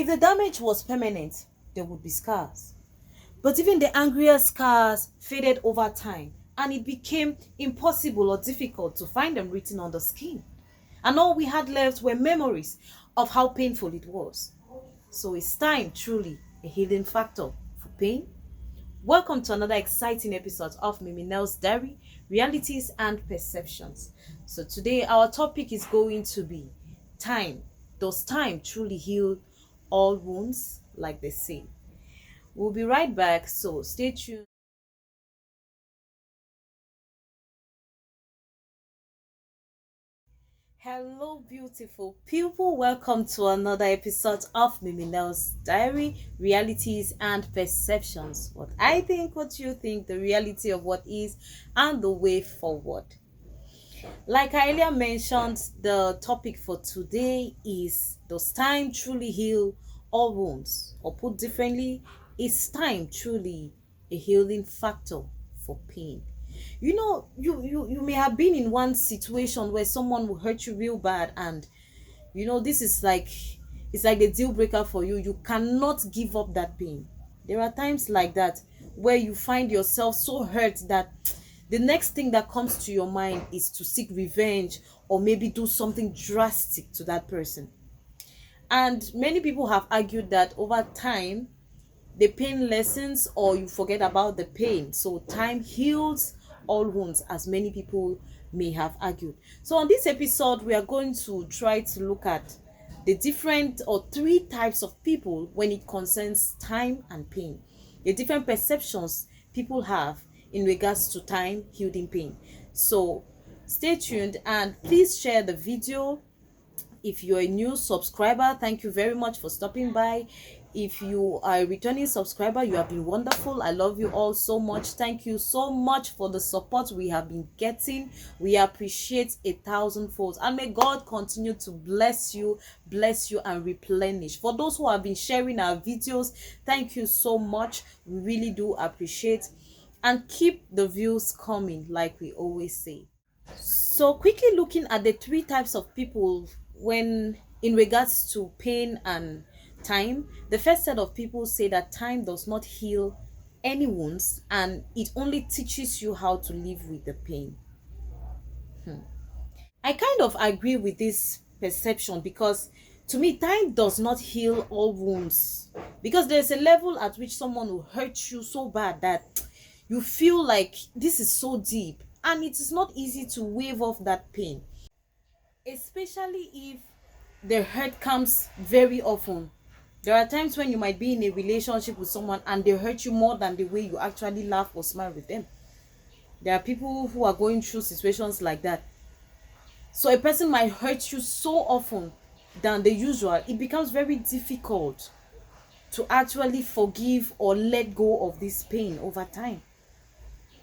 If the damage was permanent, there would be scars. But even the angriest scars faded over time, and it became impossible or difficult to find them written on the skin. And all we had left were memories of how painful it was. So is time truly a healing factor for pain? Welcome to another exciting episode of MIMINEL'S Diary, Realities and Perceptions. So today our topic is going to be time. Does time truly heal all wounds, like they say? We'll be right back, so stay tuned. Hello, beautiful people. Welcome to another episode of MIMINEL'S Diary, Realities and Perceptions. What I think, what you think, the reality of what is, and the way forward. Like I earlier mentioned, the topic for today is: does time truly heal all wounds? Or put differently, is time truly a healing factor for pain? You may have been in one situation where someone will hurt you real bad, and this is like, it's like the deal breaker for you. You cannot give up that pain. There are times like that where you find yourself so hurt that the next thing that comes to your mind is to seek revenge, or maybe do something drastic to that person. And many people have argued that over time the pain lessens, or you forget about the pain. So time heals all wounds, as many people may have argued. So on this episode, we are going to try to look at the different or three types of people when it concerns time and pain, the different perceptions people have in regards to time healing pain. So stay tuned and please share the video. If you're a new subscriber, thank you very much for stopping by. If you are a returning subscriber, you have been wonderful. I love you all so much. Thank you so much for the support we have been getting. We appreciate 1,000-fold, and may God continue to bless you and replenish. For those who have been sharing our videos, thank you so much. We really do appreciate, and keep the views coming, like we always say. So quickly looking at the three types of people when in regards to pain and time. The first set of people say that time does not heal any wounds, and it only teaches you how to live with the pain. I kind of agree with this perception, because to me time does not heal all wounds, because there's a level at which someone will hurt you so bad that you feel like this is so deep, and it is not easy to wave off that pain, especially if the hurt comes very often. There are times when you might be in a relationship with someone and they hurt you more than the way you actually laugh or smile with them. There are people who are going through situations like that. So a person might hurt you so often than the usual, it becomes very difficult to actually forgive or let go of this pain over time.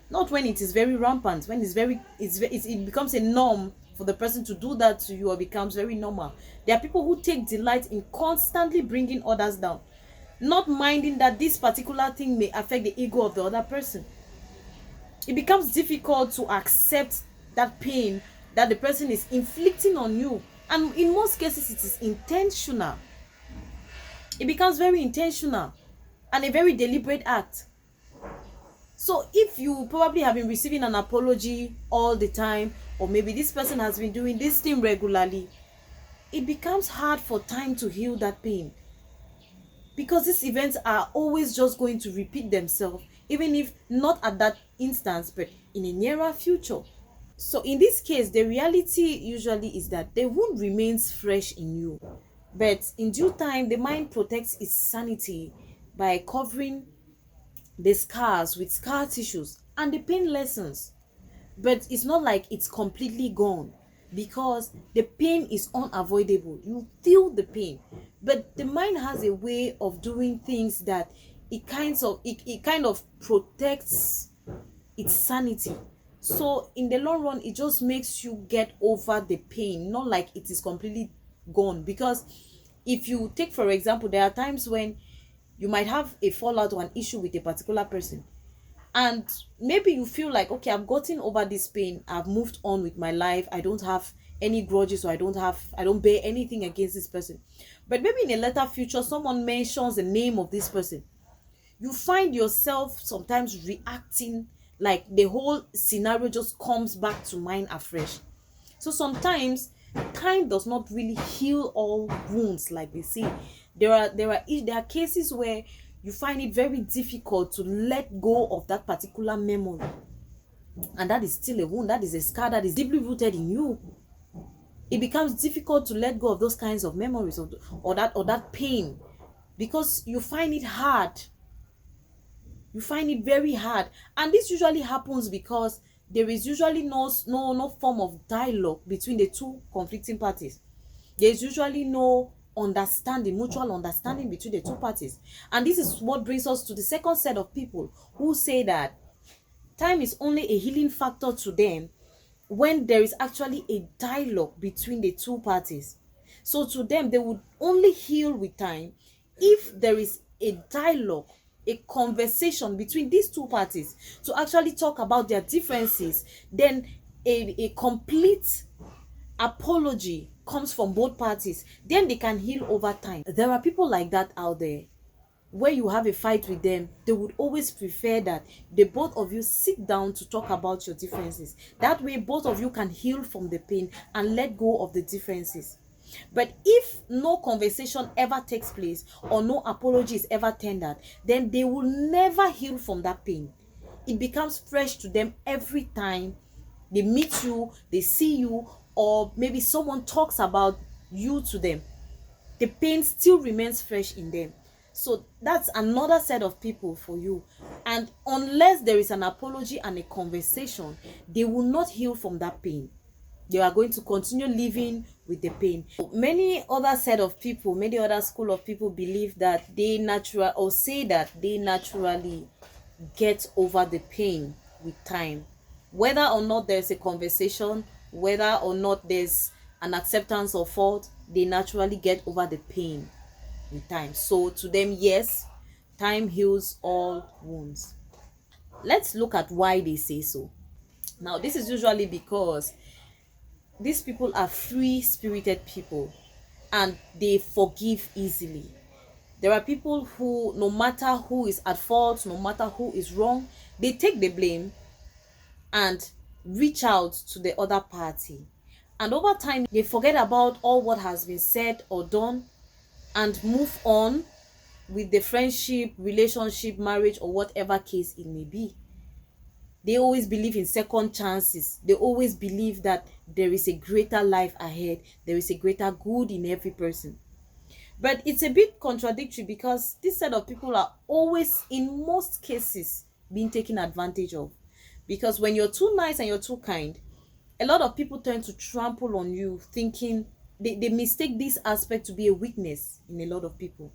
Not when it is very rampant, when it becomes a norm for the person to do that to you, or becomes very normal. There are people who take delight in constantly bringing others down, not minding that this particular thing may affect the ego of the other person. It becomes difficult to accept that pain that the person is inflicting on you, and in most cases it is intentional. It becomes very intentional and a very deliberate act. So if you probably have been receiving an apology all the time, or maybe this person has been doing this thing regularly, it becomes hard for time to heal that pain, because these events are always just going to repeat themselves, even if not at that instance, but in a nearer future. So in this case, the reality usually is that the wound remains fresh in you, but in due time the mind protects its sanity by covering the scars with scar tissues, and the pain lessens. But it's not like it's completely gone, because the pain is unavoidable. You feel the pain, but the mind has a way of doing things that it kind of protects its sanity. So in the long run, it just makes you get over the pain, not like it is completely gone. Because if you take, for example, there are times when you might have a fallout or an issue with a particular person, and maybe you feel like, okay, I've gotten over this pain, I've moved on with my life, I don't have any grudges, or I don't bear anything against this person. But maybe in a later future someone mentions the name of this person, you find yourself sometimes reacting like the whole scenario just comes back to mind afresh. So sometimes time does not really heal all wounds, like they say. There are cases where you find it very difficult to let go of that particular memory, and that is still a wound, that is a scar that is deeply rooted in you. It becomes difficult to let go of those kinds of memories, or that pain, because you find it hard. You find it very hard, and this usually happens because there is usually no form of dialogue between the two conflicting parties. There is usually no mutual understanding between the two parties. And this is what brings us to the second set of people who say that time is only a healing factor to them when there is actually a dialogue between the two parties. So to them, they would only heal with time if there is a dialogue, a conversation between these two parties to actually talk about their differences. Then a complete apology comes from both parties. Then they can heal over time. There are people like that out there. When you have a fight with them, they would always prefer that the both of you sit down to talk about your differences. That way both of you can heal from the pain and let go of the differences. But if no conversation ever takes place, or no apology is ever tendered, then they will never heal from that pain. It becomes fresh to them every time they meet you, they see you, or maybe someone talks about you to them. The pain still remains fresh in them. So that's another set of people for you. And unless there is an apology and a conversation, they will not heal from that pain. They are going to continue living with the pain. Many other set of people, many other school of people believe that they naturally get over the pain with time. Whether or not there's a conversation, whether or not there's an acceptance of fault, they naturally get over the pain with time. So to them, yes, time heals all wounds. Let's look at why they say so. Now, this is usually because these people are free-spirited people and they forgive easily. There are people who, no matter who is at fault, no matter who is wrong, they take the blame and reach out to the other party. And over time, they forget about all what has been said or done and move on with the friendship, relationship, marriage, or whatever case it may be. They always believe in second chances. They always believe that there is a greater life ahead. There is a greater good in every person. But it's a bit contradictory, because this set of people are always, in most cases, being taken advantage of. Because when you're too nice and you're too kind, a lot of people tend to trample on you, thinking they mistake this aspect to be a weakness in a lot of people.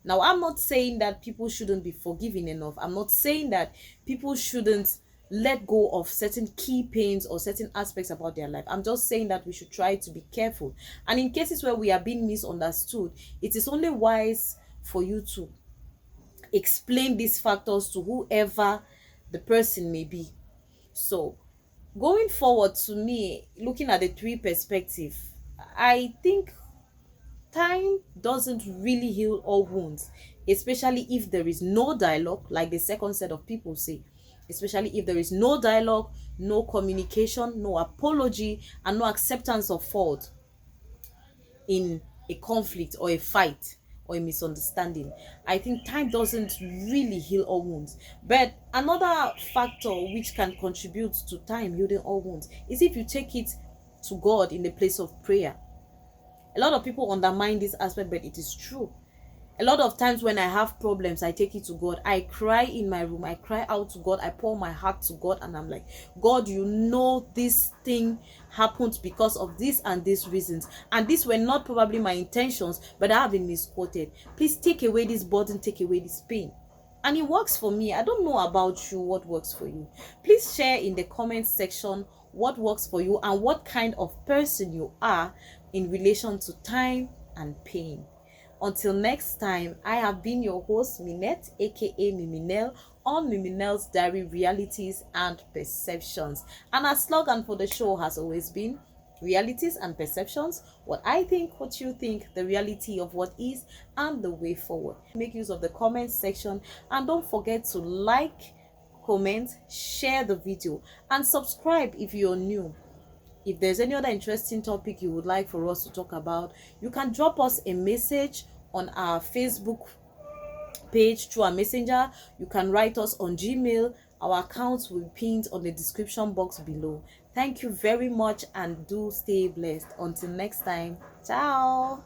Now, I'm not saying that people shouldn't be forgiving enough. I'm not saying that people shouldn't let go of certain key pains or certain aspects about their life. I'm just saying that we should try to be careful. And in cases where we are being misunderstood, it is only wise for you to explain these factors to whoever the person may be. So, going forward, to me, looking at the three perspectives, I think time doesn't really heal all wounds, especially if there is no dialogue, like the second set of people say. Especially if there is no dialogue, no communication, no apology, and no acceptance of fault in a conflict or a fight or a misunderstanding. I think time doesn't really heal all wounds. But another factor which can contribute to time healing all wounds is if you take it to God in the place of prayer. A lot of people undermine this aspect, but it is true. A lot of times when I have problems, I take it to God. I cry in my room. I cry out to God. I pour my heart to God, and I'm like, God, you know this thing happened because of this and these reasons. And these were not probably my intentions, but I have been misquoted. Please take away this burden, take away this pain. And it works for me. I don't know about you, what works for you. Please share in the comment section what works for you and what kind of person you are in relation to time and pain. Until next time, I have been your host, Minette, aka Miminel, on Miminel's Diary Realities and Perceptions. And our slogan for the show has always been, realities and perceptions, what I think, what you think, the reality of what is, and the way forward. Make use of the comment section, and don't forget to like, comment, share the video, and subscribe if you're new. If there's any other interesting topic you would like for us to talk about, you can drop us a message on our Facebook page through our messenger. You can write us on Gmail. Our accounts will be pinned on the description box below. Thank you very much, and do stay blessed. Until next time, ciao.